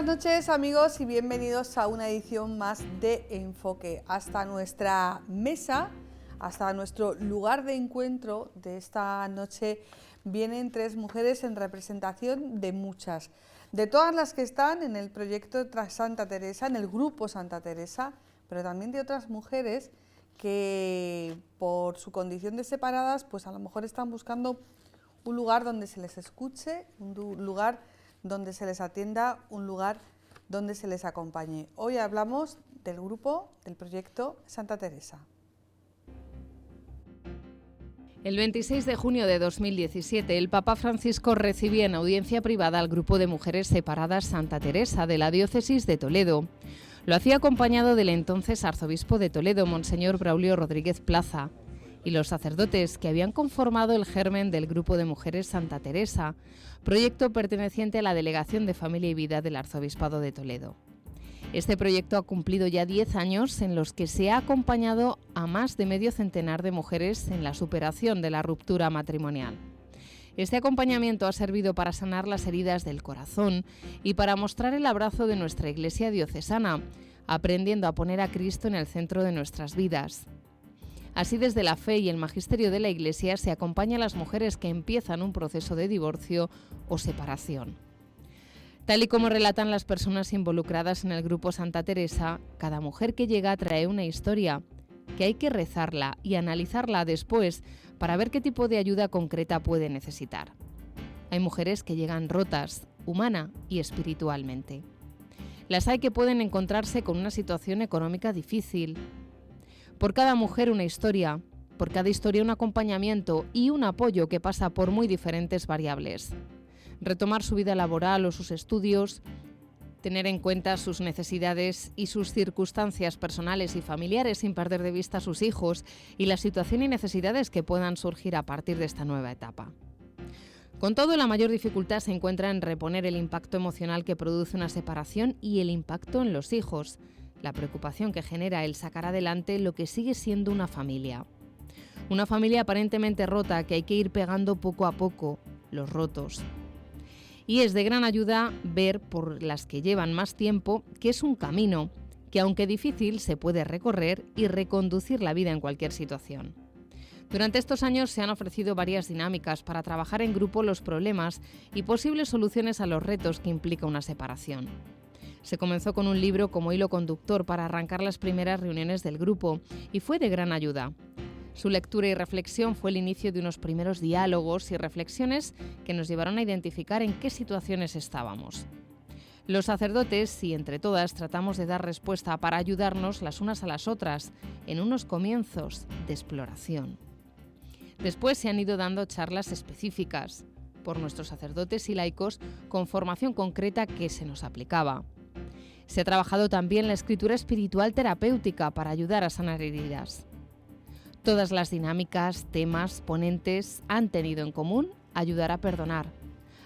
buenas noches amigos y bienvenidos a una edición más de Enfoque. Hasta nuestra mesa, hasta nuestro lugar de encuentro de esta noche vienen tres mujeres en representación de muchas, de todas las que están en el proyecto Santa Teresa, en el grupo Santa Teresa, pero también de otras mujeres que por su condición de separadas pues a lo mejor están buscando un lugar donde se les escuche, un lugar donde se les atienda, un lugar donde se les acompañe. Hoy hablamos del grupo, del proyecto Santa Teresa. El 26 de junio de 2017, el Papa Francisco recibía en audiencia privada al grupo de mujeres separadas Santa Teresa de la diócesis de Toledo. Lo hacía acompañado del entonces arzobispo de Toledo, Monseñor Braulio Rodríguez Plaza, y los sacerdotes que habían conformado el germen del grupo de mujeres Santa Teresa, proyecto perteneciente a la Delegación de Familia y Vida del Arzobispado de Toledo. Este proyecto ha cumplido ya 10 años en los que se ha acompañado a más de medio centenar de mujeres en la superación de la ruptura matrimonial. Este acompañamiento ha servido para sanar las heridas del corazón y para mostrar el abrazo de nuestra Iglesia diocesana, aprendiendo a poner a Cristo en el centro de nuestras vidas. Así, desde la fe y el magisterio de la Iglesia se acompaña a las mujeres que empiezan un proceso de divorcio o separación. Tal y como relatan las personas involucradas en el grupo Santa Teresa, cada mujer que llega trae una historia que hay que rezarla y analizarla después para ver qué tipo de ayuda concreta puede necesitar. Hay mujeres que llegan rotas, humana y espiritualmente. Las hay que pueden encontrarse con una situación económica difícil. Por cada mujer una historia, por cada historia un acompañamiento y un apoyo que pasa por muy diferentes variables. Retomar su vida laboral o sus estudios, tener en cuenta sus necesidades y sus circunstancias personales y familiares sin perder de vista a sus hijos y la situación y necesidades que puedan surgir a partir de esta nueva etapa. Con todo, la mayor dificultad se encuentra en reponer el impacto emocional que produce una separación y el impacto en los hijos, la preocupación que genera el sacar adelante lo que sigue siendo una familia. Una familia aparentemente rota que hay que ir pegando poco a poco los rotos. Y es de gran ayuda ver por las que llevan más tiempo que es un camino que, aunque difícil, se puede recorrer y reconducir la vida en cualquier situación. Durante estos años se han ofrecido varias dinámicas para trabajar en grupo los problemas y posibles soluciones a los retos que implica una separación. Se comenzó con un libro como hilo conductor para arrancar las primeras reuniones del grupo y fue de gran ayuda. Su lectura y reflexión fue el inicio de unos primeros diálogos y reflexiones que nos llevaron a identificar en qué situaciones estábamos. Los sacerdotes y entre todas tratamos de dar respuesta para ayudarnos las unas a las otras en unos comienzos de exploración. Después se han ido dando charlas específicas por nuestros sacerdotes y laicos con formación concreta que se nos aplicaba. Se ha trabajado también la escritura espiritual terapéutica para ayudar a sanar heridas. Todas las dinámicas, temas, ponentes han tenido en común ayudar a perdonar,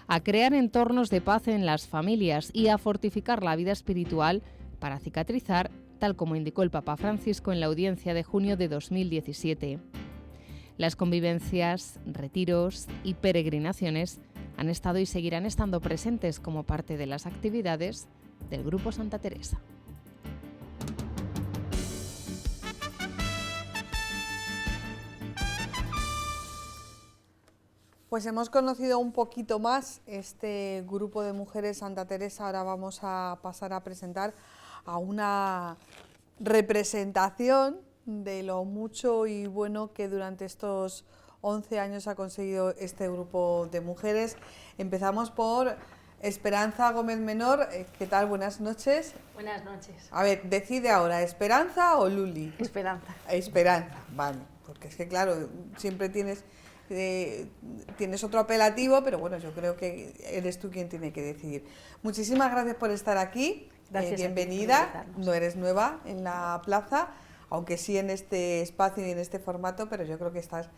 a crear entornos de paz en las familias y a fortificar la vida espiritual para cicatrizar, tal como indicó el Papa Francisco en la audiencia de junio de 2017. Las convivencias, retiros y peregrinaciones han estado y seguirán estando presentes como parte de las actividades del Grupo Santa Teresa. Pues hemos conocido un poquito más este grupo de mujeres Santa Teresa. Ahora vamos a pasar a presentar a una representación de lo mucho y bueno que durante estos 11 años ha conseguido este grupo de mujeres. Empezamos por Esperanza Gómez Menor. ¿Qué tal? Buenas noches. Buenas noches. A ver, decide ahora, ¿Esperanza o Luli? Esperanza. Esperanza, vale, porque es que claro, siempre tienes otro apelativo, pero bueno, yo creo que eres tú quien tiene que decidir. Muchísimas gracias por estar aquí. Gracias. Bienvenida. No eres nueva en la plaza, aunque sí en este espacio y en este formato, pero yo creo que estás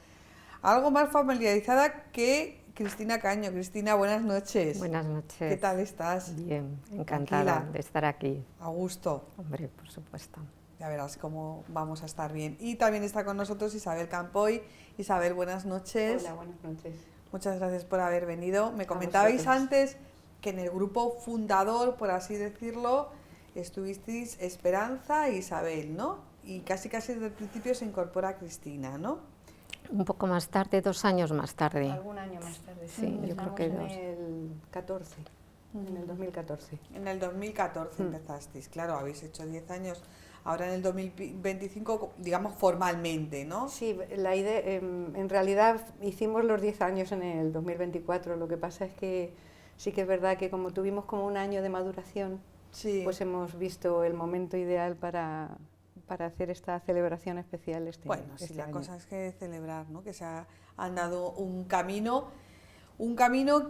algo más familiarizada que Cristina Caño. Cristina, buenas noches. Buenas noches. ¿Qué tal estás? Bien, encantada Tranquila. de estar aquí. A gusto. Hombre, por supuesto. Ya verás cómo vamos a estar bien. Y también está con nosotros Isabel Campoy. Isabel, buenas noches. Hola, buenas noches. Muchas gracias por haber venido. Me comentabais antes que en el grupo fundador, por así decirlo, estuvisteis Esperanza e Isabel, ¿no? Y casi desde el principio se incorpora Cristina, ¿no? Un poco más tarde, 2 años más tarde. Algún año más tarde, Sí, yo creo que en 2. el 14, en el 2014. En el 2014 empezasteis, claro, habéis hecho 10 años. Ahora en el 2025, digamos formalmente, ¿no? Sí, la idea, en realidad hicimos los 10 años en el 2024, lo que pasa es que sí que es verdad que como tuvimos como un año de maduración, Sí. pues hemos visto el momento ideal para hacer esta celebración especial Bueno, este sí, la año. cosa es que celebrar, ¿no? Que se ha andado un camino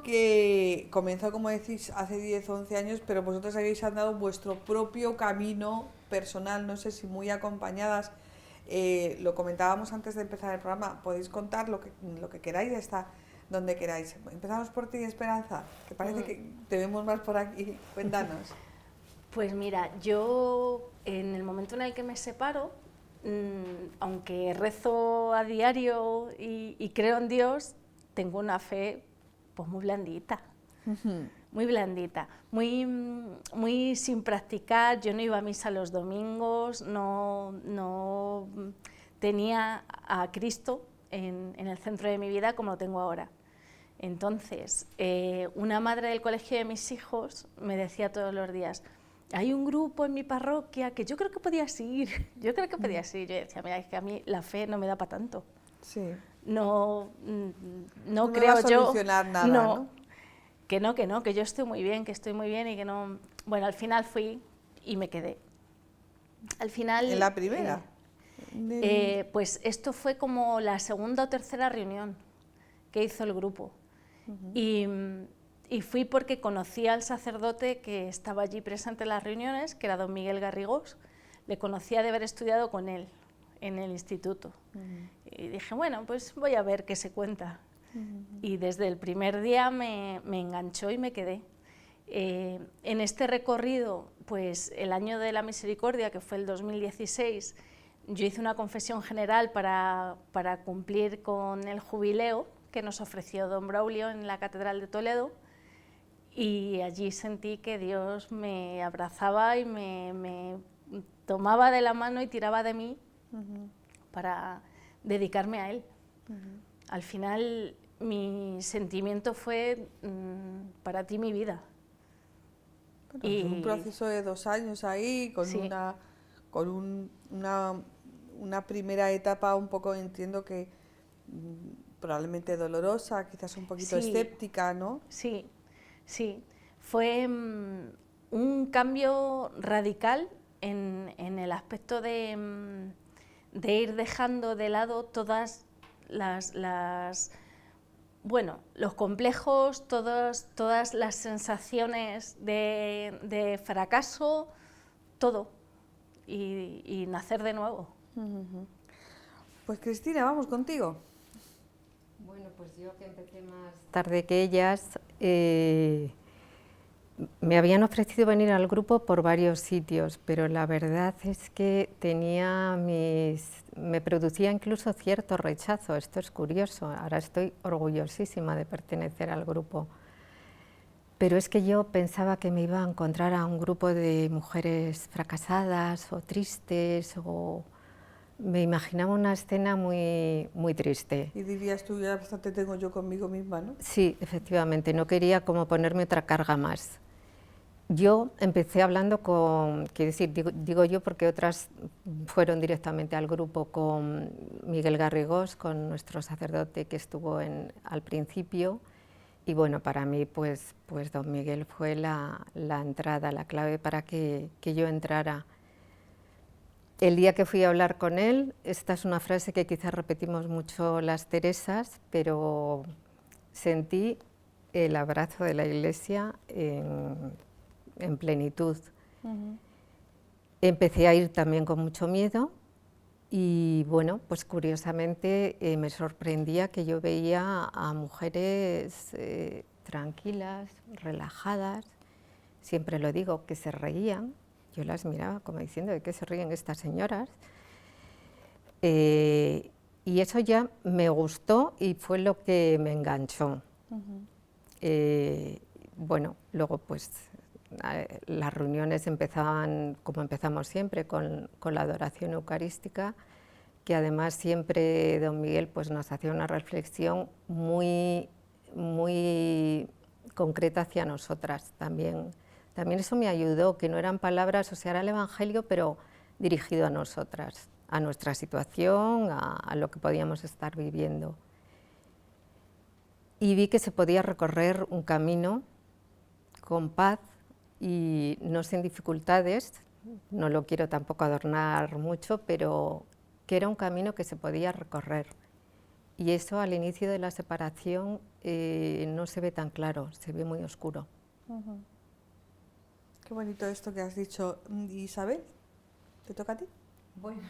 que comenzó, como decís, hace 10 o 11 años, pero vosotros habéis andado vuestro propio camino personal, no sé si muy acompañadas. Lo comentábamos antes de empezar el programa, podéis contar lo que queráis, hasta donde queráis. Empezamos por ti, Esperanza, que parece que te vemos más por aquí. Cuéntanos. Pues mira, yo en el momento en el que me separo, aunque rezo a diario y creo en Dios, tengo una fe pues muy blandita, muy blandita, muy sin practicar. Yo no iba a misa los domingos, no tenía a Cristo en el centro de mi vida como lo tengo ahora. Entonces, una madre del colegio de mis hijos me decía todos los días: hay un grupo en mi parroquia que yo creo que podías ir, yo creo que podías ir. Yo decía, mira, es que a mí la fe no me da para tanto. Sí. No No creo va a yo. solucionar nada, ¿no? Que yo estoy muy bien, y que no. Bueno, al final fui y me quedé. Al final. ¿En la primera? Pues esto fue como la segunda o tercera reunión que hizo el grupo. Y fui porque conocí al sacerdote que estaba allí presente en las reuniones, que era don Miguel Garrigós. Le conocía de haber estudiado con él en el instituto. Y dije, bueno, pues voy a ver qué se cuenta. Y desde el primer día me enganchó y me quedé. En este recorrido, pues el año de la misericordia, que fue el 2016, yo hice una confesión general para cumplir con el jubileo que nos ofreció don Braulio en la Catedral de Toledo, y allí sentí que Dios me abrazaba y me tomaba de la mano y tiraba de mí para dedicarme a Él. Al final mi sentimiento fue para ti mi vida. Bueno, y un proceso de 2 años ahí, con, sí, una primera etapa un poco, entiendo que probablemente dolorosa, quizás un poquito sí, escéptica, ¿no? Sí, sí. Fue un cambio radical en el aspecto de ir dejando de lado todas los complejos, todas las sensaciones de fracaso, todo, y nacer de nuevo. Pues Cristina, vamos contigo. Bueno, pues yo que empecé más tarde que ellas, me habían ofrecido venir al grupo por varios sitios, pero la verdad es que me producía incluso cierto rechazo. Esto es curioso, ahora estoy orgullosísima de pertenecer al grupo, pero es que yo pensaba que me iba a encontrar a un grupo de mujeres fracasadas o tristes, o me imaginaba una escena muy, muy triste. Y dirías tú, ya bastante tengo yo conmigo misma, ¿no? Sí, efectivamente, no quería como ponerme otra carga más. Yo empecé hablando con, quiero decir, digo yo porque otras fueron directamente al grupo, con Miguel Garrigós, con nuestro sacerdote que estuvo al principio, y bueno, para mí pues don Miguel fue la entrada, la clave para que yo entrara. El día que fui a hablar con él, esta es una frase que quizás repetimos mucho las Teresas, pero sentí el abrazo de la Iglesia en plenitud. Empecé a ir también con mucho miedo y bueno, pues curiosamente me sorprendía que yo veía a mujeres tranquilas, relajadas, siempre lo digo, que se reían. Yo las miraba como diciendo, ¿de qué se ríen estas señoras? Y eso ya me gustó y fue lo que me enganchó. bueno, luego pues las reuniones empezaban, como empezamos siempre, con la adoración eucarística, que además siempre don Miguel pues nos hacía una reflexión muy concreta hacia nosotras también. También eso me ayudó, que no eran palabras, o sea, era el Evangelio, pero dirigido a nosotras, a nuestra situación, a lo que podíamos estar viviendo. Y vi que se podía recorrer un camino con paz y no sin dificultades, no lo quiero tampoco adornar mucho, pero que era un camino que se podía recorrer. Y eso al inicio de la separación no se ve tan claro, se ve muy oscuro. Qué bonito esto que has dicho. Isabel, ¿te toca a ti? Bueno,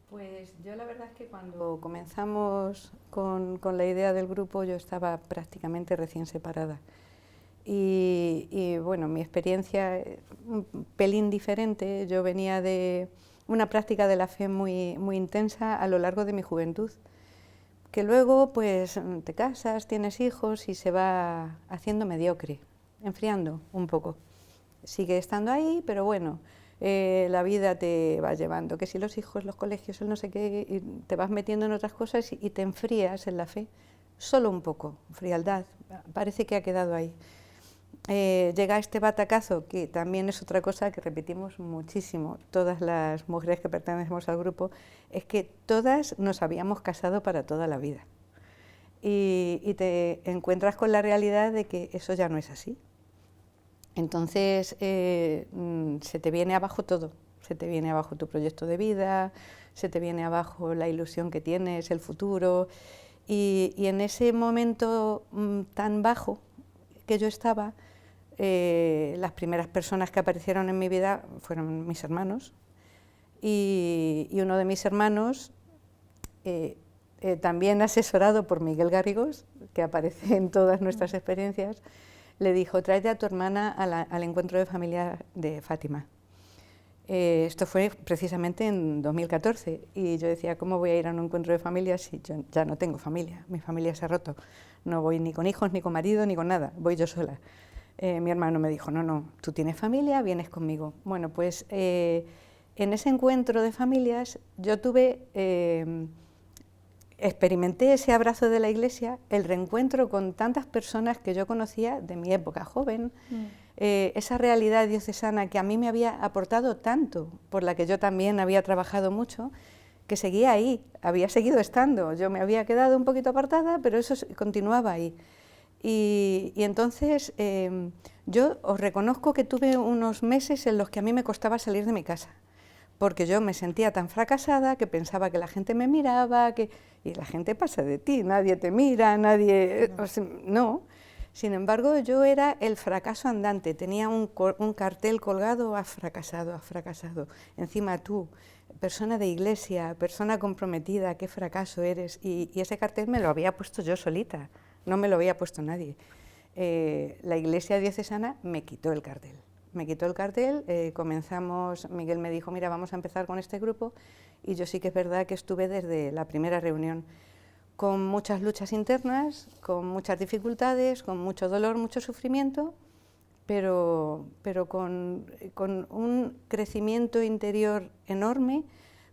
pues yo la verdad es que cuando comenzamos con la idea del grupo yo estaba prácticamente recién separada. Y bueno, mi experiencia un pelín diferente. Yo venía de una práctica de la fe muy intensa a lo largo de mi juventud, que luego pues te casas, tienes hijos y se va haciendo mediocre, enfriando un poco. Sigue estando ahí, pero bueno, la vida te va llevando, que si los hijos, los colegios, el no sé qué, y te vas metiendo en otras cosas y te enfrías en la fe, solo un poco, frialdad, parece que ha quedado ahí. Llega este batacazo, que también es otra cosa que repetimos muchísimo, todas las mujeres que pertenecemos al grupo, es que todas nos habíamos casado para toda la vida. Y te encuentras con la realidad de que eso ya no es así. Entonces se te viene abajo todo, se te viene abajo tu proyecto de vida, se te viene abajo la ilusión que tienes, el futuro, y en ese momento tan bajo que yo estaba, las primeras personas que aparecieron en mi vida fueron mis hermanos, y uno de mis hermanos, también asesorado por Miguel Garrigós, que aparece en todas nuestras experiencias, le dijo: tráete a tu hermana al encuentro de familia de Fátima. Esto fue precisamente en 2014 y yo decía: ¿cómo voy a ir a un encuentro de familia si yo ya no tengo familia? Mi familia se ha roto, no voy ni con hijos, ni con marido, ni con nada, voy yo sola. Mi hermano me dijo: no, tú tienes familia, vienes conmigo. Bueno, pues en ese encuentro de familias yo experimenté ese abrazo de la Iglesia, el reencuentro con tantas personas que yo conocía de mi época joven, esa realidad diocesana que a mí me había aportado tanto, por la que yo también había trabajado mucho, que seguía ahí, había seguido estando. Yo me había quedado un poquito apartada, pero eso continuaba ahí. Y entonces yo os reconozco que tuve unos meses en los que a mí me costaba salir de mi casa, porque yo me sentía tan fracasada que pensaba que la gente me miraba, y la gente pasa de ti, nadie te mira, nadie... No. O sea, no. Sin embargo, yo era el fracaso andante, tenía un cartel colgado: has fracasado, has fracasado. Encima tú, persona de iglesia, persona comprometida, qué fracaso eres. Y ese cartel me lo había puesto yo solita, no me lo había puesto nadie. La Iglesia diocesana me quitó el cartel. Me quitó el cartel, comenzamos, Miguel me dijo: mira, vamos a empezar con este grupo, y yo sí que es verdad que estuve desde la primera reunión, con muchas luchas internas, con muchas dificultades, con mucho dolor, mucho sufrimiento, pero con un crecimiento interior enorme,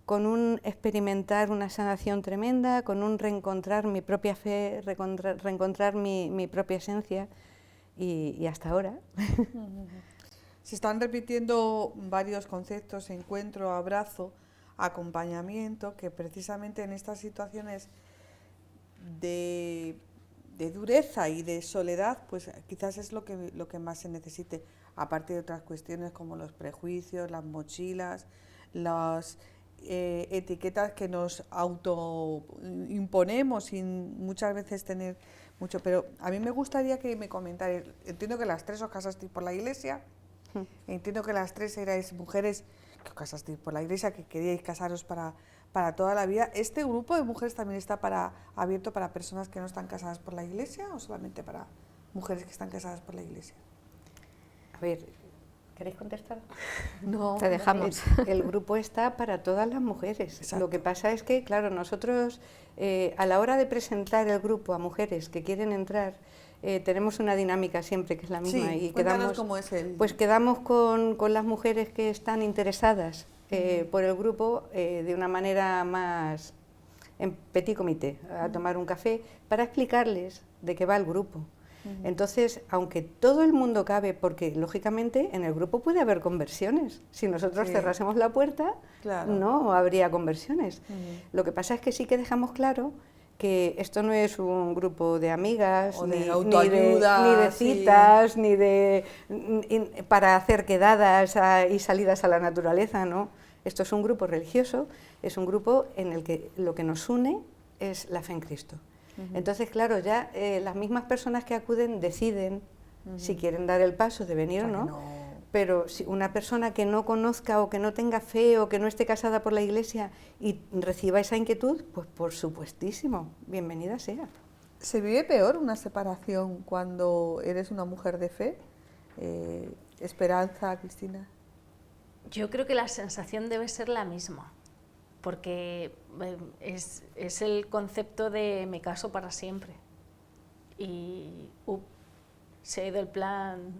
con un experimentar una sanación tremenda, con un reencontrar mi propia fe, reencontrar mi propia esencia, y hasta ahora. Se están repitiendo varios conceptos: encuentro, abrazo, acompañamiento, que precisamente en estas situaciones de dureza y de soledad, pues quizás es lo que más se necesite, aparte de otras cuestiones como los prejuicios, las mochilas, las etiquetas que nos autoimponemos sin muchas veces tener mucho. Pero a mí me gustaría que me comentarais, entiendo que las tres os casasteis por la Iglesia, entiendo que las tres erais mujeres que os casasteis por la Iglesia, que queríais casaros para toda la vida. ¿Este grupo de mujeres también está abierto para personas que no están casadas por la Iglesia, o solamente para mujeres que están casadas por la Iglesia? A ver, ¿queréis contestar? No, te dejamos. El grupo está para todas las mujeres. Exacto. Lo que pasa es que, claro, nosotros a la hora de presentar el grupo a mujeres que quieren entrar, tenemos una dinámica siempre que es la misma. Sí, y cuéntanos cómo es pues quedamos con las mujeres que están interesadas por el grupo de una manera más en petit comité, a tomar un café para explicarles de qué va el grupo. Entonces, aunque todo el mundo cabe, porque lógicamente en el grupo puede haber conversiones, si nosotros cerrásemos la puerta, no habría conversiones. Lo que pasa es que sí que dejamos claro que esto no es un grupo de amigas, o ni de autoayuda, ni de citas, ni de para hacer quedadas y salidas a la naturaleza, ¿no? Esto es un grupo religioso, es un grupo en el que lo que nos une es la fe en Cristo. Entonces, claro, ya las mismas personas que acuden deciden si quieren dar el paso de venir o no, pero si una persona que no conozca o que no tenga fe o que no esté casada por la Iglesia y reciba esa inquietud, pues por supuestísimo, bienvenida sea. ¿Se vive peor una separación cuando eres una mujer de fe? Esperanza, Cristina. Yo creo que la sensación debe ser la misma, porque es el concepto de me caso para siempre y se ha ido el plan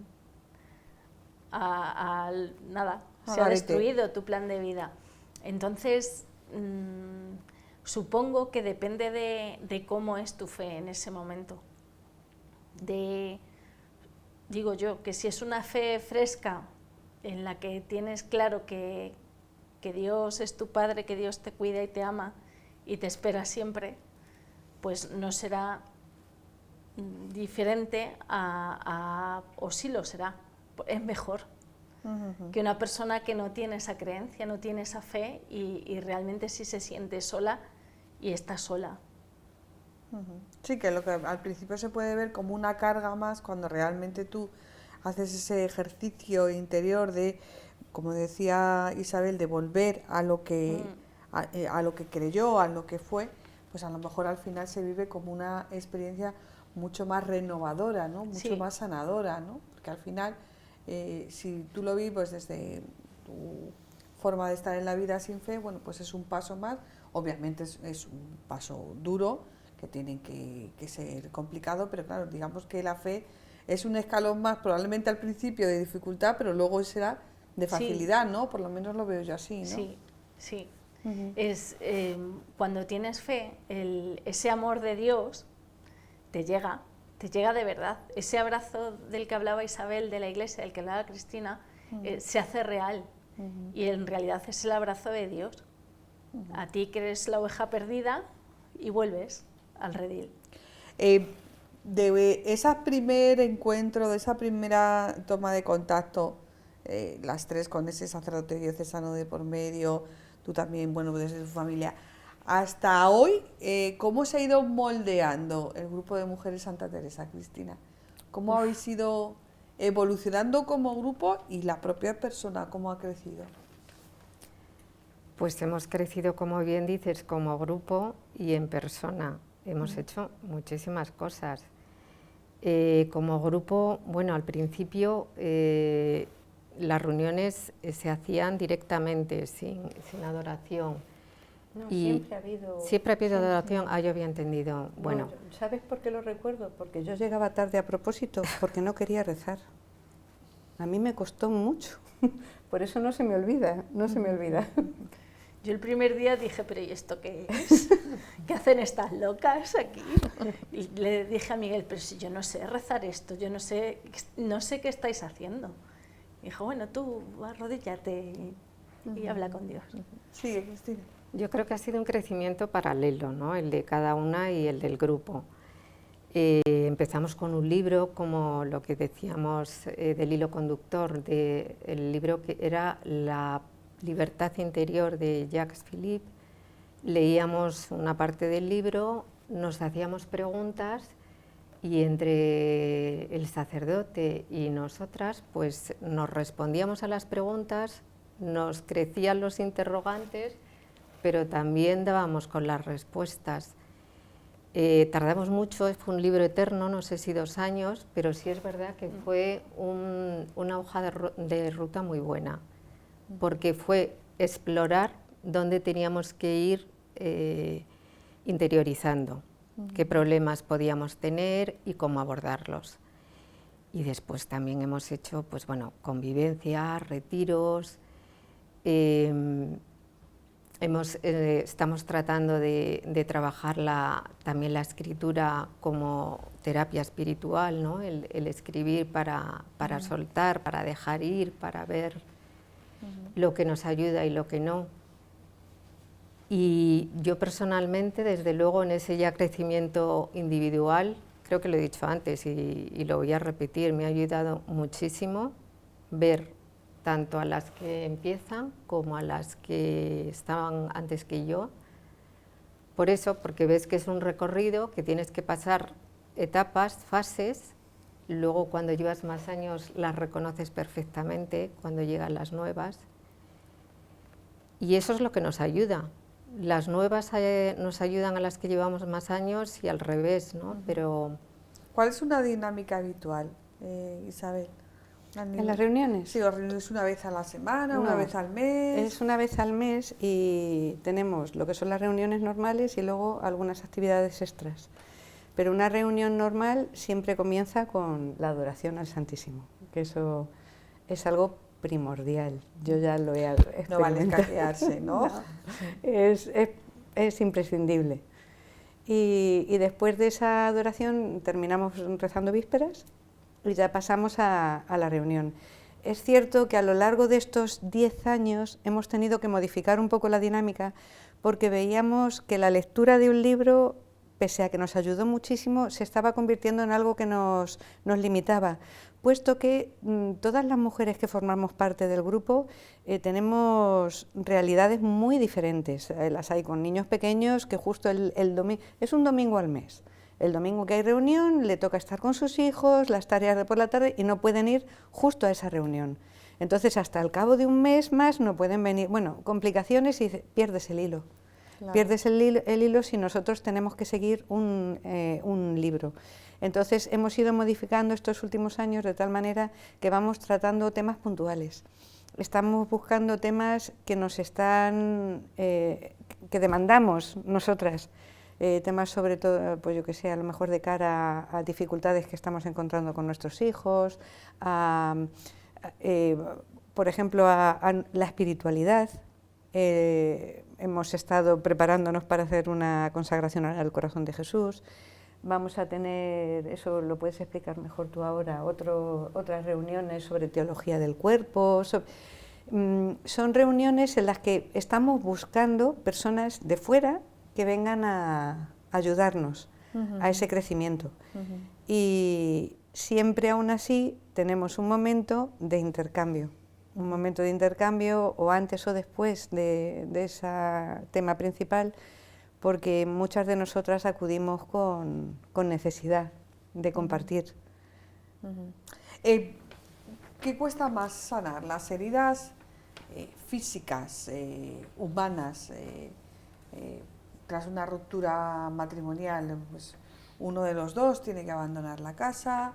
nada, se ha destruido tu plan de vida. Entonces, supongo que depende de cómo es tu fe en ese momento. Digo yo, que si es una fe fresca, en la que tienes claro que Dios es tu Padre, que Dios te cuida y te ama y te espera siempre, pues no será diferente o sí lo será, es mejor que una persona que no tiene esa creencia, no tiene esa fe y realmente sí se siente sola y está sola. Sí, que lo que al principio se puede ver como una carga más, cuando realmente tú haces ese ejercicio interior de, como decía Isabel, de volver a lo que creyó, a lo que fue, pues a lo mejor al final se vive como una experiencia mucho más renovadora, ¿no? Mucho más sanadora, ¿no? Porque al final, si tú lo vives desde tu forma de estar en la vida sin fe, bueno, pues es un paso más, obviamente es un paso duro, que tiene que ser complicado, pero claro, digamos que la fe es un escalón más, probablemente al principio de dificultad, pero luego será de facilidad, ¿no? Por lo menos lo veo yo así, ¿no? Sí, sí. Es, cuando tienes fe, ese amor de Dios te llega de verdad. Ese abrazo del que hablaba Isabel, de la Iglesia, del que hablaba Cristina, se hace real. Y en realidad es el abrazo de Dios. A ti que eres la oveja perdida y vuelves al redil. De ese primer encuentro, de esa primera toma de contacto, las tres con ese sacerdote diocesano de por medio, tú también, bueno, desde tu familia, hasta hoy, ¿cómo se ha ido moldeando el grupo de mujeres Santa Teresa, Cristina? ¿Cómo habéis ido evolucionando como grupo y la propia persona, cómo ha crecido? Pues hemos crecido, como bien dices, como grupo y en persona. Hemos hecho muchísimas cosas. Como grupo, bueno, al principio las reuniones se hacían directamente, sin adoración. No, y siempre ha habido adoración. Yo había entendido. Bueno, ¿sabes por qué lo recuerdo? Porque yo llegaba tarde a propósito, porque no quería rezar. A mí me costó mucho, por eso no se me olvida, no se me olvida. Yo el primer día dije, pero ¿y esto qué es? ¿Qué hacen estas locas aquí? Y le dije a Miguel, pero si yo no sé rezar esto, yo no sé qué estáis haciendo. Y dijo, bueno, tú arrodíllate y habla con Dios. Sí, Cristina. Yo creo que ha sido un crecimiento paralelo, ¿no? El de cada una y el del grupo. Empezamos con un libro, como lo que decíamos del hilo conductor, el libro que era La libertad interior de Jacques Philippe. Leíamos una parte del libro, nos hacíamos preguntas y entre el sacerdote y nosotras pues nos respondíamos a las preguntas, nos crecían los interrogantes, pero también dábamos con las respuestas. Tardamos mucho, fue un libro eterno, no sé si 2 años, pero sí es verdad que fue una hoja de ruta muy buena, porque fue explorar dónde teníamos que ir interiorizando. qué problemas podíamos tener y cómo abordarlos. Y después también hemos hecho, pues bueno, convivencia, retiros. Estamos tratando de trabajar también la escritura como terapia espiritual, ¿no? El escribir para soltar, para dejar ir, para ver lo que nos ayuda y lo que no. Y yo personalmente, desde luego, en ese ya crecimiento individual, creo que lo he dicho antes y lo voy a repetir, me ha ayudado muchísimo ver tanto a las que empiezan como a las que estaban antes que yo. Por eso, porque ves que es un recorrido, que tienes que pasar etapas, fases, luego cuando llevas más años las reconoces perfectamente, cuando llegan las nuevas. Y eso es lo que nos ayuda. Las nuevas nos ayudan a las que llevamos más años y al revés, ¿no? Pero ¿cuál es una dinámica habitual, Isabel? ¿En las reuniones? Sí, ¿os reunís una vez a la semana, No, una vez al mes? Es una vez al mes y tenemos lo que son las reuniones normales y luego algunas actividades extras. Pero una reunión normal siempre comienza con la adoración al Santísimo, que eso es algo primordial. Yo ya lo he experimentado. No vale escaquearse, ¿no? No, es imprescindible. Y después de esa adoración terminamos rezando vísperas y ya pasamos a la reunión. Es cierto que a lo largo de estos 10 años hemos tenido que modificar un poco la dinámica porque veíamos que la lectura de un libro, pese a que nos ayudó muchísimo, se estaba convirtiendo en algo que nos limitaba, puesto que todas las mujeres que formamos parte del grupo tenemos realidades muy diferentes. Las hay con niños pequeños que justo el domingo, es un domingo al mes. El domingo que hay reunión le toca estar con sus hijos, las tareas de por la tarde y no pueden ir justo a esa reunión. Entonces hasta el cabo de un mes más no pueden venir, bueno, complicaciones y pierdes el hilo. Claro. Pierdes el hilo si nosotros tenemos que seguir un libro. Entonces hemos ido modificando estos últimos años de tal manera que vamos tratando temas puntuales. Estamos buscando temas que nos están, que demandamos nosotras. Temas sobre todo, pues yo que sé, a lo mejor de cara a dificultades que estamos encontrando con nuestros hijos, por ejemplo, a la espiritualidad. Hemos estado preparándonos para hacer una consagración al corazón de Jesús. Vamos a tener, eso lo puedes explicar mejor tú ahora, otras reuniones sobre teología del cuerpo. Son reuniones en las que estamos buscando personas de fuera que vengan a ayudarnos a ese crecimiento. Y siempre aún así tenemos un momento de intercambio. Un momento de intercambio o antes o después de ese tema principal, porque muchas de nosotras acudimos con necesidad de compartir. ¿Qué cuesta más sanar? ¿Las heridas físicas, humanas, tras una ruptura matrimonial? Pues uno de los dos tiene que abandonar la casa,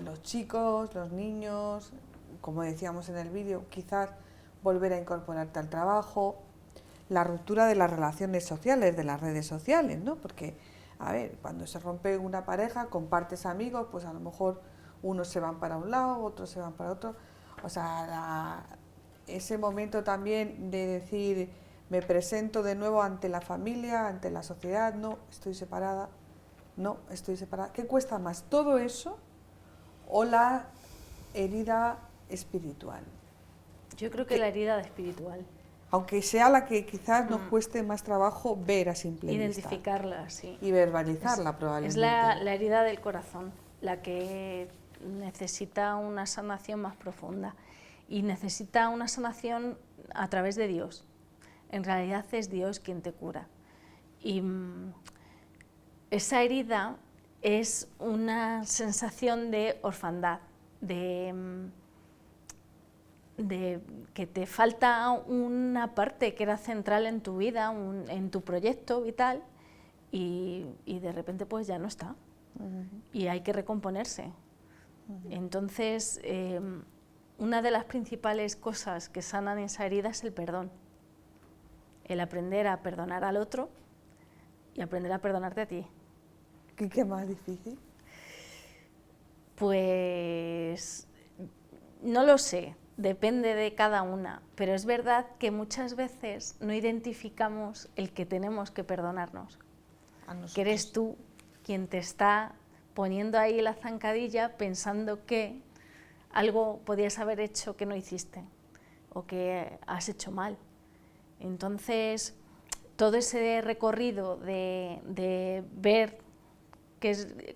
los chicos, los niños, como decíamos en el vídeo, quizás volver a incorporarte al trabajo, la ruptura de las relaciones sociales, de las redes sociales, ¿no? Porque, a ver, cuando se rompe una pareja, compartes amigos, pues a lo mejor unos se van para un lado, otros se van para otro. O sea, ese momento también de decir, me presento de nuevo ante la familia, ante la sociedad, no, estoy separada, no, estoy separada. ¿Qué cuesta más, todo eso o la herida espiritual? Yo creo que la herida espiritual. Aunque sea la que quizás nos cueste más trabajo ver a simple vista. Identificarla, sí. Y verbalizarla probablemente. Es la herida del corazón, la que necesita una sanación más profunda. Y necesita una sanación a través de Dios. En realidad es Dios quien te cura. Y esa herida es una sensación de orfandad, de que te falta una parte que era central en tu vida, en tu proyecto vital, y de repente pues ya no está. Y hay que recomponerse. Entonces, una de las principales cosas que sanan esa herida es el perdón. El aprender a perdonar al otro y aprender a perdonarte a ti. ¿Qué más difícil? Pues no lo sé, depende de cada una, pero es verdad que muchas veces no identificamos el que tenemos que perdonarnos, que eres tú quien te está poniendo ahí la zancadilla pensando que algo podías haber hecho que no hiciste o que has hecho mal. Entonces, todo ese recorrido de ver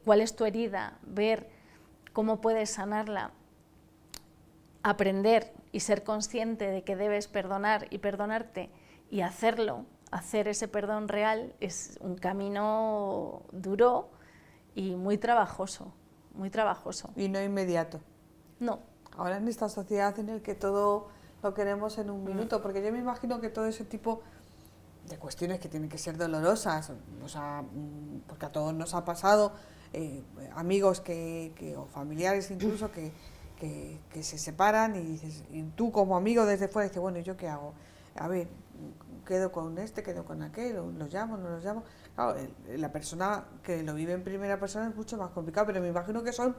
cuál es tu herida, ver cómo puedes sanarla, aprender y ser consciente de que debes perdonar y perdonarte y hacerlo, hacer ese perdón real, es un camino duro y muy trabajoso, muy trabajoso. Y no inmediato. No. Ahora en esta sociedad en la que todo lo queremos en un minuto, porque yo me imagino que todo ese tipo de cuestiones que tienen que ser dolorosas, o sea, porque a todos nos ha pasado, amigos o familiares incluso que se separan y dices, y tú como amigo desde fuera dices, bueno, ¿y yo qué hago? A ver, quedo con este, quedo con aquel, los llamo, no los llamo. Claro, la persona que lo vive en primera persona es mucho más complicado, pero me imagino que son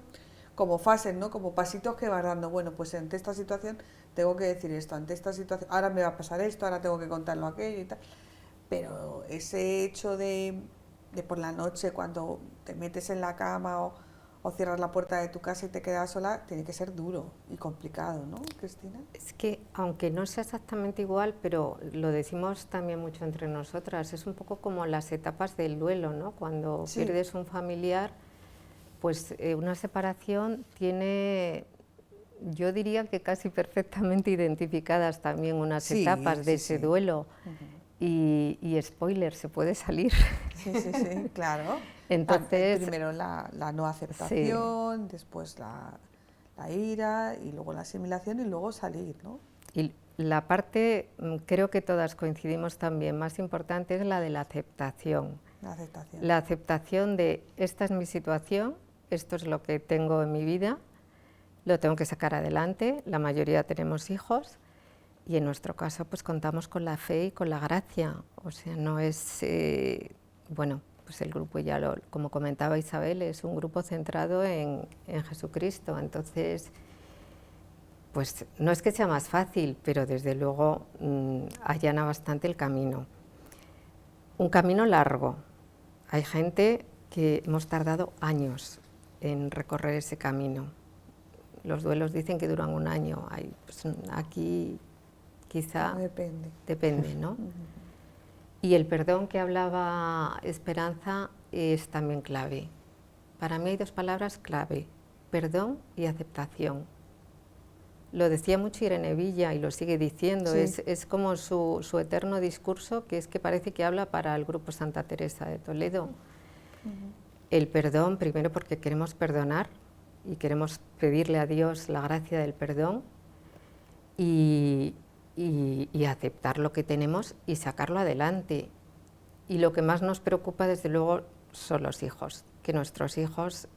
como fases, ¿no? Como pasitos que vas dando. Bueno, pues ante esta situación tengo que decir esto, ante esta situación, ahora me va a pasar esto, ahora tengo que contarlo aquello y tal. Pero ese hecho de por la noche cuando te metes en la cama o cierras la puerta de tu casa y te quedas sola, tiene que ser duro y complicado, ¿no, Cristina? Es que, aunque no sea exactamente igual, pero lo decimos también mucho entre nosotras, es un poco como las etapas del duelo, ¿no? Cuando pierdes un familiar, pues una separación tiene, yo diría que casi perfectamente identificadas también unas etapas de ese duelo. Y spoiler, se puede salir. Sí, claro. Entonces, primero la no aceptación, después la ira y luego la asimilación y luego salir, ¿no? Y la parte, creo que todas coincidimos también, más importante es la de la aceptación. La aceptación de esta es mi situación, esto es lo que tengo en mi vida, lo tengo que sacar adelante, la mayoría tenemos hijos. Y en nuestro caso pues contamos con la fe y con la gracia, o sea, no es, bueno, pues el grupo ya como comentaba Isabel, es un grupo centrado en Jesucristo, entonces pues no es que sea más fácil, pero desde luego allana bastante el camino. Un camino largo, hay gente que hemos tardado años en recorrer ese camino, los duelos dicen que duran un año, pues aquí quizá depende, ¿no? Y el perdón que hablaba Esperanza es también clave. Para mí hay dos palabras clave, perdón y aceptación. Lo decía mucho Irene Villa y lo sigue diciendo, es como su eterno discurso, que es que parece que habla para el Grupo Santa Teresa de Toledo. El perdón, primero porque queremos perdonar y queremos pedirle a Dios la gracia del perdón y aceptar lo que tenemos y sacarlo adelante. Y lo que más nos preocupa, desde luego, son los hijos, que nuestros hijos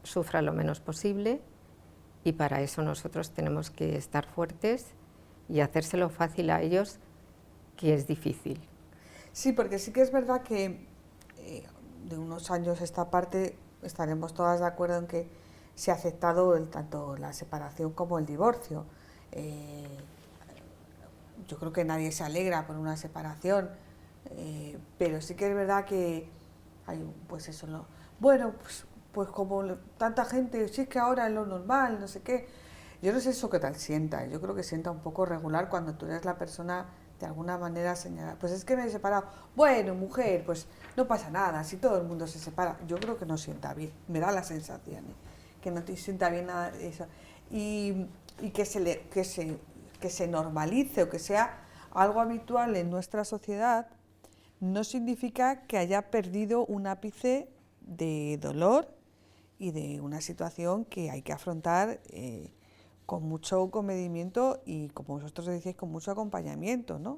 sufran lo menos posible, y para eso nosotros tenemos que estar fuertes y hacérselo fácil a ellos, que es difícil. Sí, porque sí que es verdad que de unos años esta parte estaremos todas de acuerdo en que se ha aceptado tanto la separación como el divorcio. Yo creo que nadie se alegra por una separación, pero sí que es verdad que hay, pues eso, ¿no? Bueno, pues como tanta gente, sí es que ahora es lo normal, no sé qué. Yo no sé eso qué tal sienta, yo creo que sienta un poco regular cuando tú eres la persona de alguna manera señalada. Pues es que me he separado. Bueno, mujer, pues no pasa nada, si todo el mundo se separa. Yo creo que no sienta bien, me da la sensación, que no te sienta bien nada de eso. Y que se normalice o que sea algo habitual en nuestra sociedad, no significa que haya perdido un ápice de dolor y de una situación que hay que afrontar con mucho comedimiento y, como vosotros decís, con mucho acompañamiento, ¿no?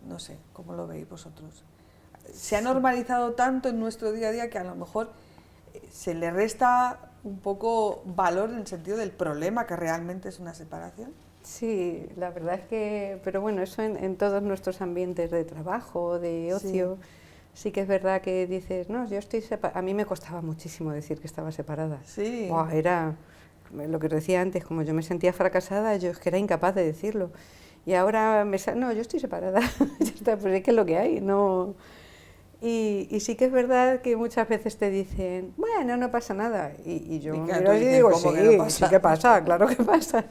No sé, ¿cómo lo veis vosotros? Se ha normalizado tanto en nuestro día a día que a lo mejor se le resta un poco valor en el sentido del problema que realmente es una separación. Sí, la verdad es que, pero bueno, eso en todos nuestros ambientes de trabajo, de ocio, sí que es verdad que dices, no, yo estoy separada. A mí me costaba muchísimo decir que estaba separada. Sí. Buah, era lo que os decía antes, como yo me sentía fracasada, yo es que era incapaz de decirlo. Y ahora no, yo estoy separada, ya está, pues es que es lo que hay, no... Y sí que es verdad que muchas veces te dicen, bueno, no pasa nada. Y yo miro y digo, sí, sí que pasa, claro que pasa.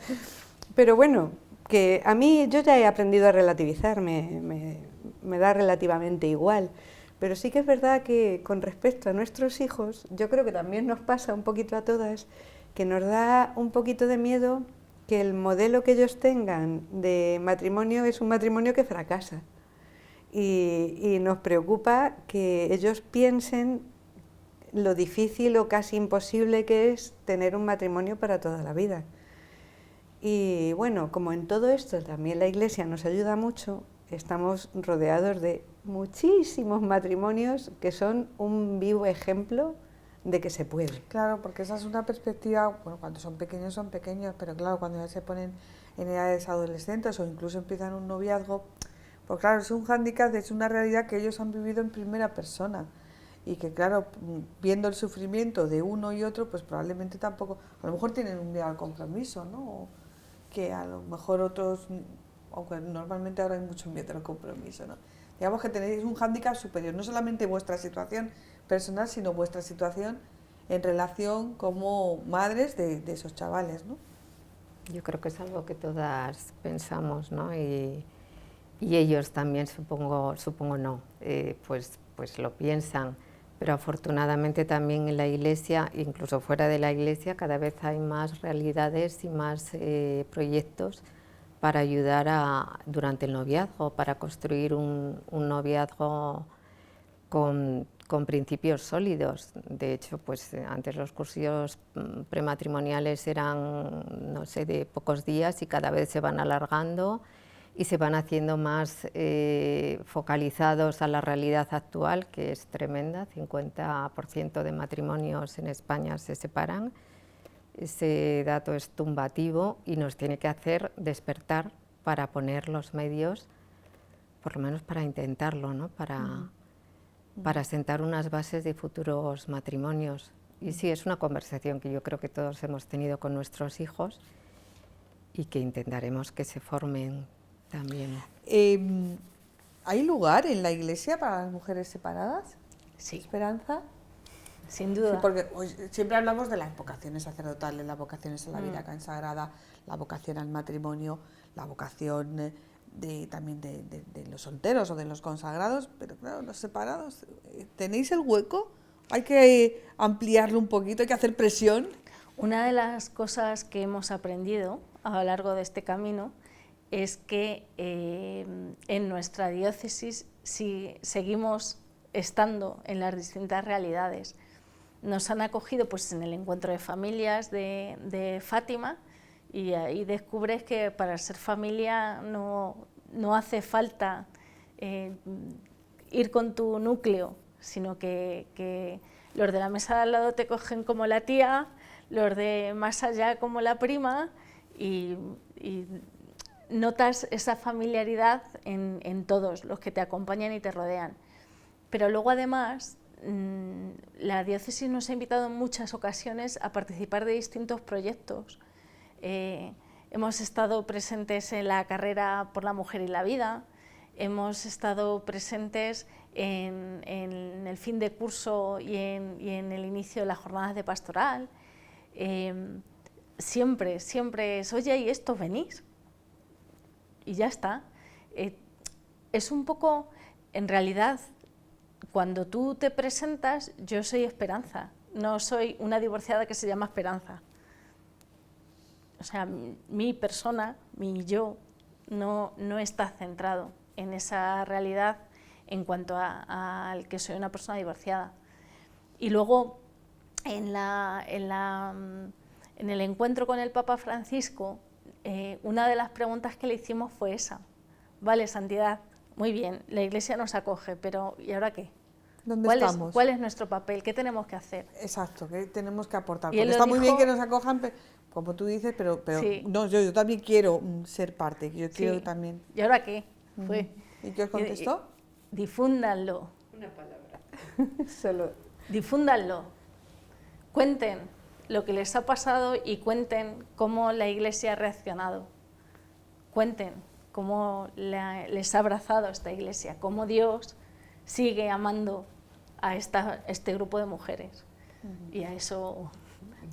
Pero bueno, que a mí yo ya he aprendido a relativizar, me da relativamente igual. Pero sí que es verdad que con respecto a nuestros hijos, yo creo que también nos pasa un poquito a todas, que nos da un poquito de miedo que el modelo que ellos tengan de matrimonio es un matrimonio que fracasa. Y nos preocupa que ellos piensen lo difícil o casi imposible que es tener un matrimonio para toda la vida. Y bueno, como en todo esto también la Iglesia nos ayuda mucho, estamos rodeados de muchísimos matrimonios que son un vivo ejemplo de que se puede. Claro, porque esa es una perspectiva, bueno, cuando son pequeños, pero claro, cuando ya se ponen en edades adolescentes o incluso empiezan un noviazgo, pues claro, es un hándicap, es una realidad que ellos han vivido en primera persona y que claro, viendo el sufrimiento de uno y otro, pues probablemente tampoco, a lo mejor tienen un miedo al compromiso, ¿no? O que a lo mejor otros, aunque normalmente ahora hay mucho miedo al compromiso, ¿no? Digamos que tenéis un hándicap superior, no solamente vuestra situación personal, sino vuestra situación en relación como madres de esos chavales, ¿no? Yo creo que es algo que todas pensamos, ¿no? Y ellos también, supongo no, pues lo piensan, pero afortunadamente también en la Iglesia, incluso fuera de la Iglesia, cada vez hay más realidades y más proyectos para ayudar durante el noviazgo, para construir un noviazgo con principios sólidos. De hecho, pues antes los cursos prematrimoniales eran, no sé, de pocos días y cada vez se van alargando y se van haciendo más focalizados a la realidad actual, que es tremenda. 50% de matrimonios en España se separan. Ese dato es tumbativo y nos tiene que hacer despertar para poner los medios, por lo menos para intentarlo, ¿no? Para sentar unas bases de futuros matrimonios. Y sí, es una conversación que yo creo que todos hemos tenido con nuestros hijos y que intentaremos que se formen también. ¿Hay lugar en la Iglesia para las mujeres separadas? Sí. ¿Esperanza? Sin duda. Sí, porque hoy siempre hablamos de las vocaciones sacerdotales, las vocaciones a la vida consagrada, la vocación al matrimonio, la vocación también de los solteros o de los consagrados, pero claro, los separados, ¿tenéis el hueco? ¿Hay que ampliarlo un poquito? ¿Hay que hacer presión? Una de las cosas que hemos aprendido a lo largo de este camino es que en nuestra diócesis, si seguimos estando en las distintas realidades, nos han acogido pues en el encuentro de familias de Fátima, y ahí descubres que para ser familia no hace falta ir con tu núcleo, sino que los de la mesa de al lado te cogen como la tía, los de más allá como la prima, y notas esa familiaridad en todos los que te acompañan y te rodean. Pero luego además la diócesis nos ha invitado en muchas ocasiones a participar de distintos proyectos. Hemos estado presentes en la carrera por la mujer y la vida, hemos estado presentes en el fin de curso y en el inicio de las jornadas de pastoral. Siempre es, oye, ¿y estos venís? Y ya está. Es un poco, en realidad, cuando tú te presentas, yo soy Esperanza, no soy una divorciada que se llama Esperanza. O sea, mi persona, mi yo, no está centrado en esa realidad en cuanto al que soy una persona divorciada. Y luego, en el encuentro con el Papa Francisco, una de las preguntas que le hicimos fue esa. Vale, santidad, muy bien, la Iglesia nos acoge, pero ¿y ahora qué? ¿Dónde estamos? ¿Cuál es nuestro papel? ¿Qué tenemos que hacer? Exacto, ¿qué tenemos que aportar? Y Porque él está lo muy dijo, bien que nos acojan, como tú dices, pero sí. no, yo también quiero ser parte, yo quiero Sí. también. ¿Y ahora qué? Fue. ¿Y qué os contestó? Difúndanlo. Una palabra. Solo difúndanlo, cuenten lo que les ha pasado y cuenten cómo la Iglesia ha reaccionado. Cuenten cómo les ha abrazado esta Iglesia, cómo Dios sigue amando a este grupo de mujeres. Y a eso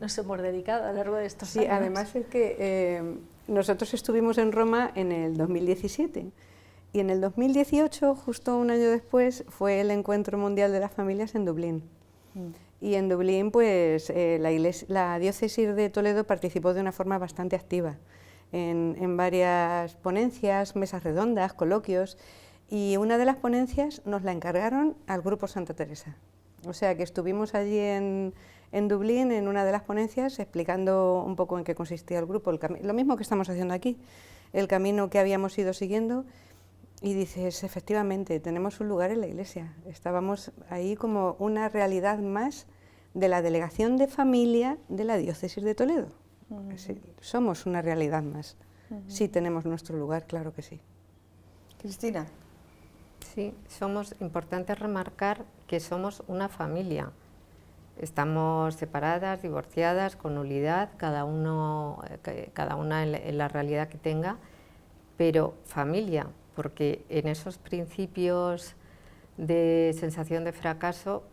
nos hemos dedicado a lo largo de estos años. Sí, además es que nosotros estuvimos en Roma en el 2017 y en el 2018, justo un año después, fue el Encuentro Mundial de las Familias en Dublín. Y en Dublín, pues, la diócesis de Toledo participó de una forma bastante activa en varias ponencias, mesas redondas, coloquios, y una de las ponencias nos la encargaron al Grupo Santa Teresa. O sea que estuvimos allí en Dublín en una de las ponencias explicando un poco en qué consistía el grupo, lo mismo que estamos haciendo aquí, el camino que habíamos ido siguiendo, y dices, efectivamente, tenemos un lugar en la Iglesia. Estábamos ahí como una realidad más de la delegación de familia de la diócesis de Toledo. Sí, somos una realidad más. Sí tenemos nuestro lugar, claro que sí. Cristina. Sí, somos importantes remarcar que somos una familia. Estamos separadas, divorciadas, con nulidad, cada una en la realidad que tenga, pero familia, porque en esos principios de sensación de fracaso,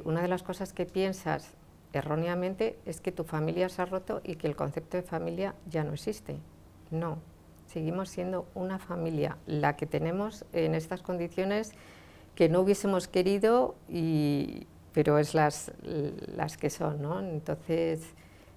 una de las cosas que piensas erróneamente es que tu familia se ha roto y que el concepto de familia ya no existe. No, seguimos siendo una familia, la que tenemos en estas condiciones que no hubiésemos querido, pero es las que son, ¿no? Entonces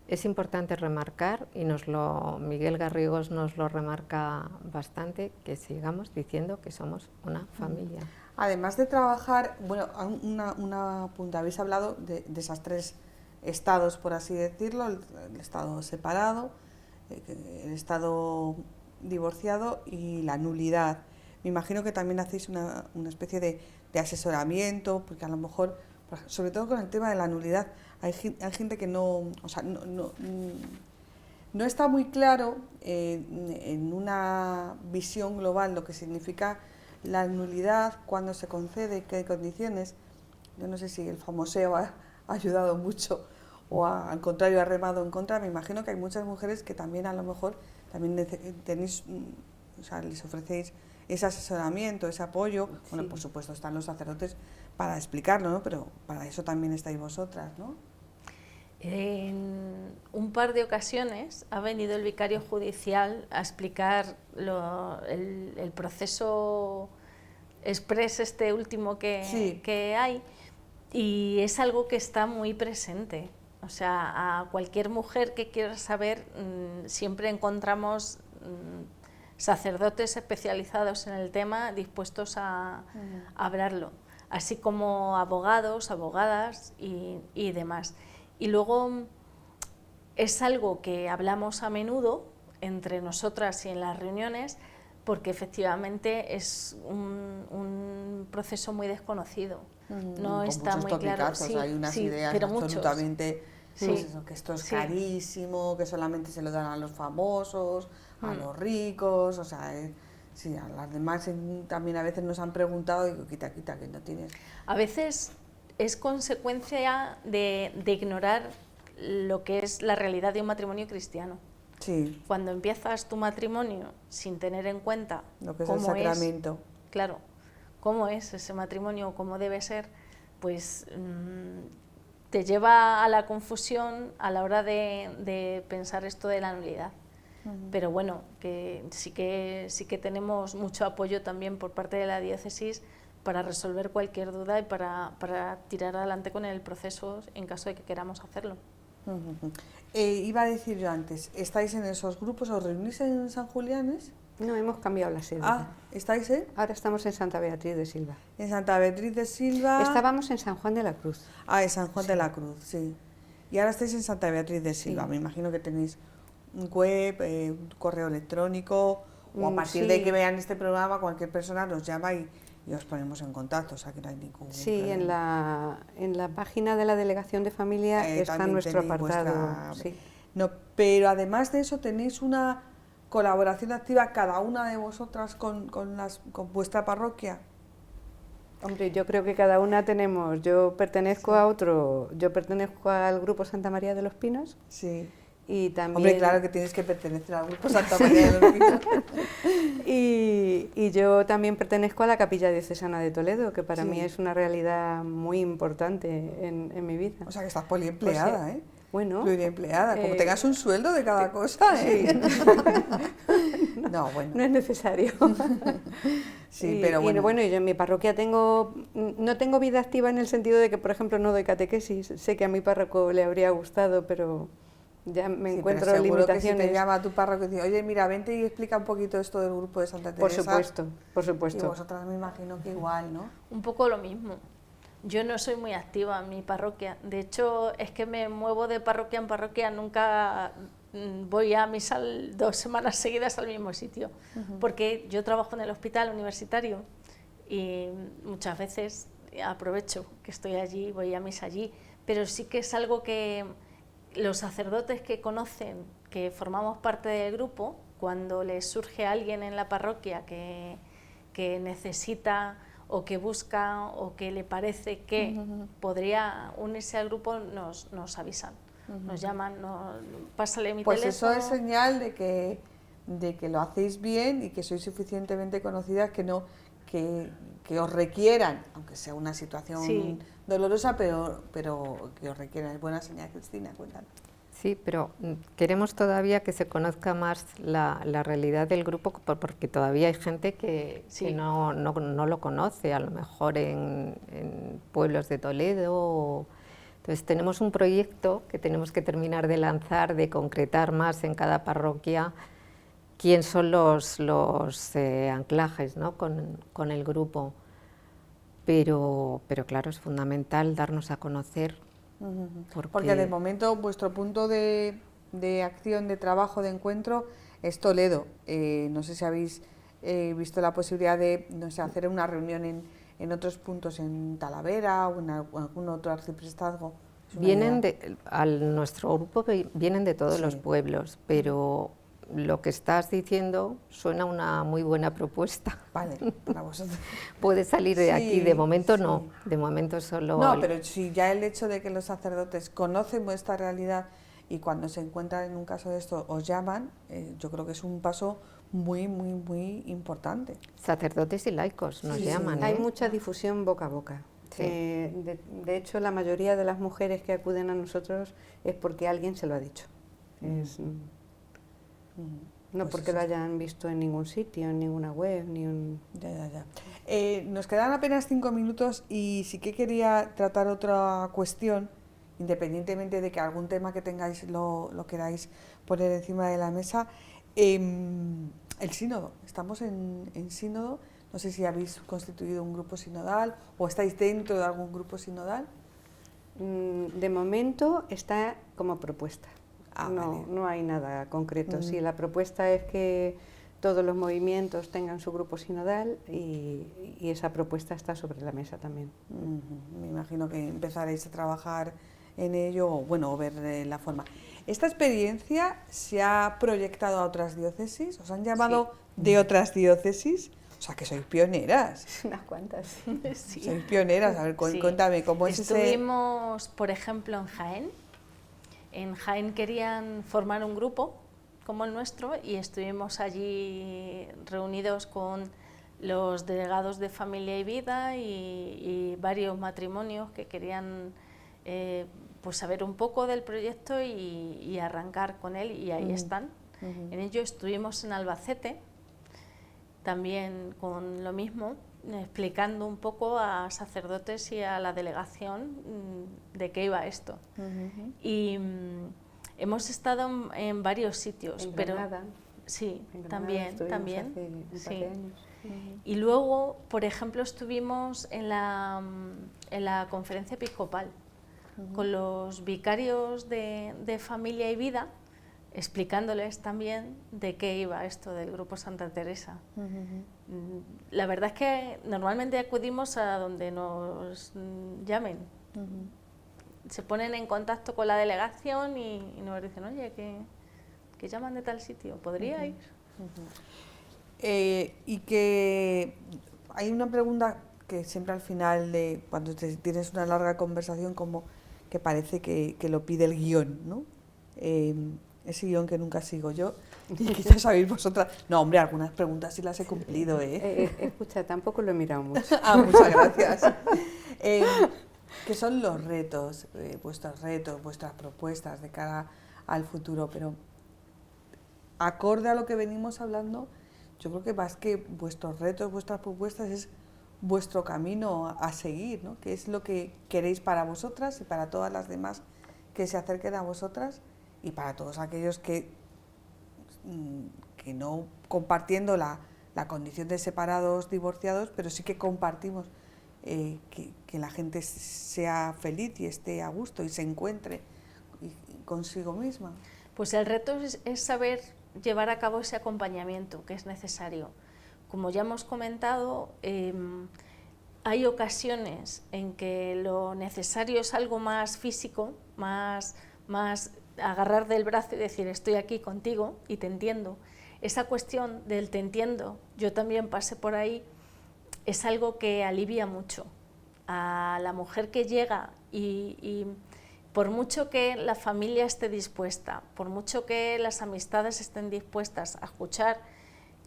es importante remarcar, y Miguel Garrigós nos lo remarca bastante, que sigamos diciendo que somos una familia. Además de trabajar, bueno, una punta, habéis hablado de esas tres estados, por así decirlo, el estado separado, el estado divorciado y la nulidad. Me imagino que también hacéis una especie de asesoramiento, porque a lo mejor, sobre todo con el tema de la nulidad, hay gente que no está muy claro en una visión global lo que significa la nulidad, cuándo se concede, qué condiciones. Yo no sé si el famoseo ha ayudado mucho o al contrario ha remado en contra. Me imagino que hay muchas mujeres que también a lo mejor también tenéis, les ofrecéis ese asesoramiento, ese apoyo. Sí. Bueno, por supuesto están los sacerdotes para explicarlo, ¿no? Pero para eso también estáis vosotras, ¿no? En un par de ocasiones ha venido el vicario judicial a explicar el proceso express este último que hay, y es algo que está muy presente. O sea, a cualquier mujer que quiera saber, siempre encontramos sacerdotes especializados en el tema dispuestos a hablarlo, así como abogados, abogadas y demás. Y luego es algo que hablamos a menudo entre nosotras y en las reuniones, porque efectivamente es un proceso muy desconocido. No está muy claro. Sí, hay unas ideas absolutamente, pues eso, que esto es carísimo, que solamente se lo dan a los famosos, a los ricos, o sea, sí, a las demás también a veces nos han preguntado y digo, quita, que no tienes. A veces es consecuencia de ignorar lo que es la realidad de un matrimonio cristiano. Sí. Cuando empiezas tu matrimonio sin tener en cuenta lo que es el sacramento. Claro, cómo es ese matrimonio, cómo debe ser, pues te lleva a la confusión a la hora de pensar esto de la nulidad. Pero bueno, que sí que tenemos mucho apoyo también por parte de la diócesis para resolver cualquier duda y para tirar adelante con el proceso en caso de que queramos hacerlo. Iba a decir yo antes, ¿estáis en esos grupos? ¿Os reunís en San Julianes? No, hemos cambiado la sede. ¿Estáis en? Ahora estamos en Santa Beatriz de Silva. En Santa Beatriz de Silva. Estábamos en San Juan de la Cruz. En San Juan de la Cruz, sí. Y ahora estáis en Santa Beatriz de Silva. Sí. Me imagino que tenéis un web, un correo electrónico, o a partir de que vean este programa, cualquier persona nos llama y os ponemos en contacto, o sea que no hay ningún problema. En la página de la Delegación de Familia está nuestro apartado. Sí. No, pero además de eso tenéis una colaboración activa cada una de vosotras con vuestra parroquia. Hombre, yo creo que cada una tenemos, yo pertenezco a otro, yo pertenezco al grupo Santa María de los Pinos. Sí. Y también... Hombre, claro que tienes que pertenecer al grupo Santa María de los Pinos. y yo también pertenezco a la Capilla Diocesana de Toledo, que para mí es una realidad muy importante en mi vida. O sea, que estás poliempleada, Pues, ¿eh? Bueno. Pluriempleada, como tengas un sueldo de cada cosa, ¿eh? Sí. No, bueno. No es necesario. Sí, pero bueno. Y bueno, yo en mi parroquia no tengo vida activa en el sentido de que, por ejemplo, no doy catequesis. Sé que a mi párroco le habría gustado, pero ya me encuentro pero seguro limitaciones. Que si te llama a tu párroco y dice, oye, mira, vente y explica un poquito esto del grupo de Santa Teresa. Por supuesto, por supuesto. Y vosotras me imagino que igual, ¿no? Un poco lo mismo. Yo no soy muy activa en mi parroquia. De hecho, es que me muevo de parroquia en parroquia, nunca voy a misa 2 semanas seguidas al mismo sitio, porque yo trabajo en el hospital universitario y muchas veces aprovecho que estoy allí, voy a misa allí, pero sí que es algo que los sacerdotes que conocen, que formamos parte del grupo, cuando les surge alguien en la parroquia que necesita o que busca o que le parece que podría unirse al grupo, nos avisan, nos llaman, pásale mi teléfono. Pues eso es señal de que lo hacéis bien y que sois suficientemente conocidas que os requieran, aunque sea una situación dolorosa, pero que os requieran. Es buena señal, Cristina, cuéntanos. Sí, pero queremos todavía que se conozca más la realidad del grupo, porque todavía hay gente que no lo conoce, a lo mejor en pueblos de Toledo. Entonces tenemos un proyecto que tenemos que terminar de lanzar, de concretar más en cada parroquia quién son los anclajes, ¿no? con el grupo. Pero claro, es fundamental darnos a conocer. Porque de momento vuestro punto de acción, de trabajo, de encuentro es Toledo. No sé si habéis visto la posibilidad de hacer una reunión en otros puntos, en Talavera o en algún otro arciprestazgo. Nuestro grupo vienen de todos los pueblos, pero lo que estás diciendo suena una muy buena propuesta. Vale, para vosotros. Puede salir de aquí, de momento no, de momento solo... No, pero si ya el hecho de que los sacerdotes conocen vuestra realidad y cuando se encuentran en un caso de esto os llaman, yo creo que es un paso muy, muy, muy importante. Sacerdotes y laicos nos llaman. Hay mucha difusión boca a boca. Sí. De hecho, la mayoría de las mujeres que acuden a nosotros es porque alguien se lo ha dicho. No pues porque lo hayan visto en ningún sitio, en ninguna web, ni un... Ya. Nos quedan apenas 5 minutos y sí que quería tratar otra cuestión, independientemente de que algún tema que tengáis lo queráis poner encima de la mesa. El sínodo, estamos en sínodo, no sé si habéis constituido un grupo sinodal o estáis dentro de algún grupo sinodal. De momento está como propuesta. No hay nada concreto. Sí, la propuesta es que todos los movimientos tengan su grupo sinodal y esa propuesta está sobre la mesa también. Me imagino que empezaréis a trabajar en ello o ver la forma. ¿Esta experiencia se ha proyectado a otras diócesis? ¿Os han llamado de otras diócesis? O sea, que sois pioneras. Unas cuantas. Sí. Sois pioneras. A ver, cuéntame, ¿cómo es ese...? Estuvimos, por ejemplo, en Jaén. En Jaén querían formar un grupo como el nuestro y estuvimos allí reunidos con los delegados de Familia y Vida y varios matrimonios que querían pues saber un poco del proyecto y arrancar con él, y ahí están. En ello estuvimos en Albacete, también con lo mismo, explicando un poco a sacerdotes y a la delegación de qué iba esto. Y hemos estado en varios sitios, en pero Granada. Sí, en Granada también. Hace un par de años. Y luego, por ejemplo, estuvimos en la conferencia episcopal con los vicarios de Familia y Vida, explicándoles también de qué iba esto del Grupo Santa Teresa. La verdad es que normalmente acudimos a donde nos llamen. Se ponen en contacto con la delegación y nos dicen, oye, que llaman de tal sitio, ¿podría ir? Y que hay una pregunta que siempre al final, cuando tienes una larga conversación, como que parece que lo pide el guión, ¿no? Ese guión que nunca sigo yo. Y quizás sabéis vosotras. No, hombre, algunas preguntas sí las he cumplido, ¿eh? Escucha, tampoco lo he mirado mucho. Muchas gracias. ¿Qué son los retos, vuestras propuestas de cara al futuro? Pero acorde a lo que venimos hablando, yo creo que más que vuestros retos, vuestras propuestas, es vuestro camino a seguir, ¿no? ¿Qué es lo que queréis para vosotras y para todas las demás que se acerquen a vosotras y para todos aquellos que no compartiendo la condición de separados, divorciados, pero sí que compartimos que la gente sea feliz y esté a gusto y se encuentre consigo misma? Pues el reto es saber llevar a cabo ese acompañamiento que es necesario. Como ya hemos comentado, hay ocasiones en que lo necesario es algo más físico, más agarrar del brazo y decir estoy aquí contigo y te entiendo. Esa cuestión del te entiendo, yo también pasé por ahí, es algo que alivia mucho a la mujer que llega y por mucho que la familia esté dispuesta, por mucho que las amistades estén dispuestas a escuchar,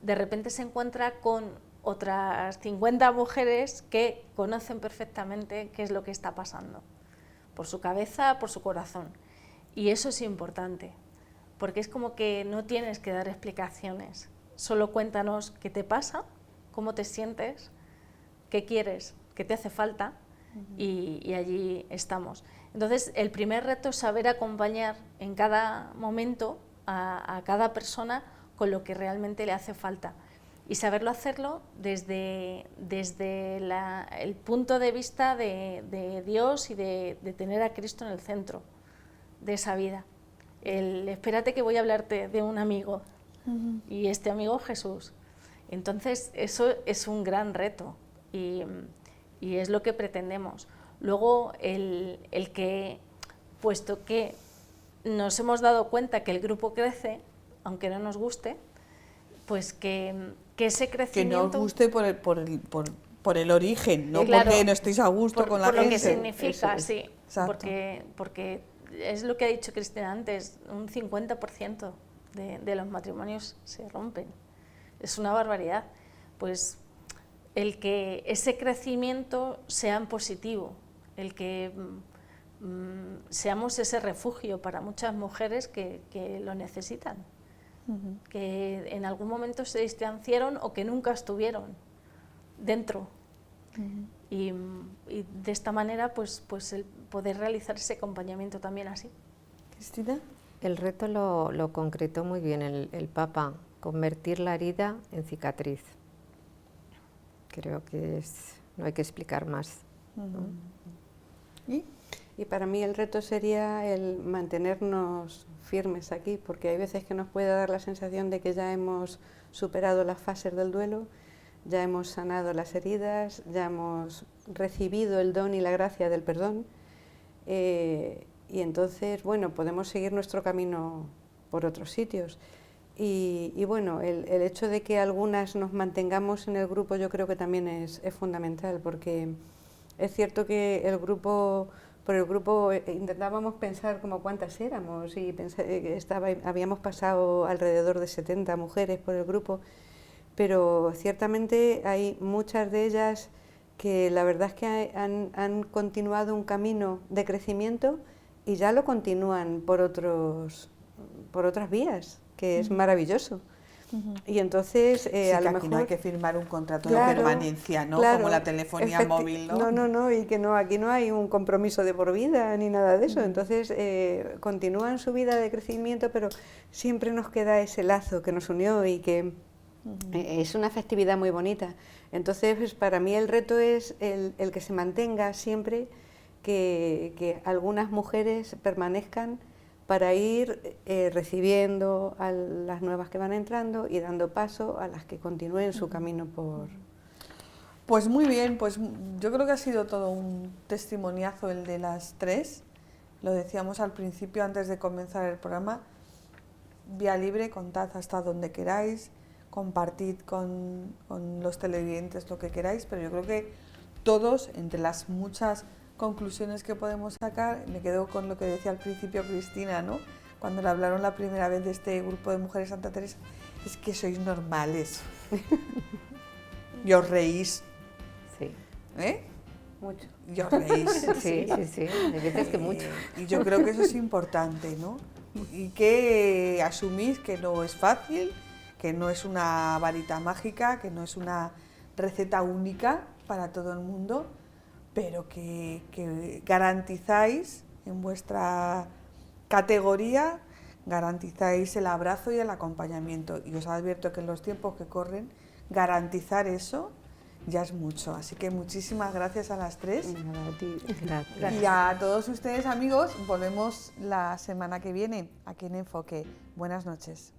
de repente se encuentra con otras 50 mujeres que conocen perfectamente qué es lo que está pasando, por su cabeza, por su corazón. Y eso es importante, porque es como que no tienes que dar explicaciones, solo cuéntanos qué te pasa, cómo te sientes, qué quieres, qué te hace falta, y allí estamos. Entonces, el primer reto es saber acompañar en cada momento a cada persona con lo que realmente le hace falta y saberlo hacerlo desde el punto de vista de Dios y de tener a Cristo en el centro de esa vida. Espérate que voy a hablarte de un amigo, y este amigo Jesús. Entonces, eso es un gran reto y es lo que pretendemos. Luego, el que, puesto que nos hemos dado cuenta que el grupo crece, aunque no nos guste, pues que ese crecimiento... Que no os guste por el origen, no claro, porque no estéis a gusto con la gente. Por lo que significa, Eso, sí. Porque es lo que ha dicho Cristina antes, un 50% de los matrimonios se rompen. Es una barbaridad. Pues el que ese crecimiento sea en positivo, el que seamos ese refugio para muchas mujeres que lo necesitan, que en algún momento se distanciaron o que nunca estuvieron dentro. Y de esta manera pues el poder realizar ese acompañamiento también así. ¿Cristina? El reto lo concretó muy bien el Papa, convertir la herida en cicatriz. Creo que no hay que explicar más, ¿no? Y para mí el reto sería el mantenernos firmes aquí, porque hay veces que nos puede dar la sensación de que ya hemos superado las fases del duelo, ya hemos sanado las heridas, ya hemos recibido el don y la gracia del perdón, y entonces, bueno, podemos seguir nuestro camino por otros sitios. Y bueno, el hecho de que algunas nos mantengamos en el grupo yo creo que también es fundamental, porque es cierto que por el grupo intentábamos pensar como cuántas éramos y habíamos pasado alrededor de 70 mujeres por el grupo, pero ciertamente hay muchas de ellas que la verdad es que han continuado un camino de crecimiento y ya lo continúan por otras vías, que es maravilloso. Y entonces, sí, a que lo aquí mejor no hay que firmar un contrato de permanencia, ¿no? Claro, como la telefonía móvil, ¿no? No, y que aquí no hay un compromiso de por vida ni nada de eso. Entonces, continúan su vida de crecimiento, pero siempre nos queda ese lazo que nos unió y que es una festividad muy bonita. Entonces, pues, para mí el reto es el que se mantenga siempre, que algunas mujeres permanezcan para ir recibiendo a las nuevas que van entrando y dando paso a las que continúen su camino por... Pues muy bien, pues yo creo que ha sido todo un testimoniazo el de las tres. Lo decíamos al principio, antes de comenzar el programa, vía libre, contad hasta donde queráis, compartid con los televidentes lo que queráis, pero yo creo que todos, entre las muchas conclusiones que podemos sacar, me quedo con lo que decía al principio Cristina, ¿no? Cuando le hablaron la primera vez de este grupo de mujeres Santa Teresa, es que sois normales. Y os reís. Sí. ¿Eh? Mucho. Y os reís. Sí, sí, sí, de veces que mucho. Y yo creo que eso es importante, ¿no? Y que asumís que no es fácil, que no es una varita mágica, que no es una receta única para todo el mundo, pero que garantizáis en vuestra categoría, garantizáis el abrazo y el acompañamiento. Y os advierto que en los tiempos que corren, garantizar eso ya es mucho. Así que muchísimas gracias a las tres. Nada, a ti. Gracias. Y a todos ustedes, amigos, volvemos la semana que viene aquí en Enfoque. Buenas noches.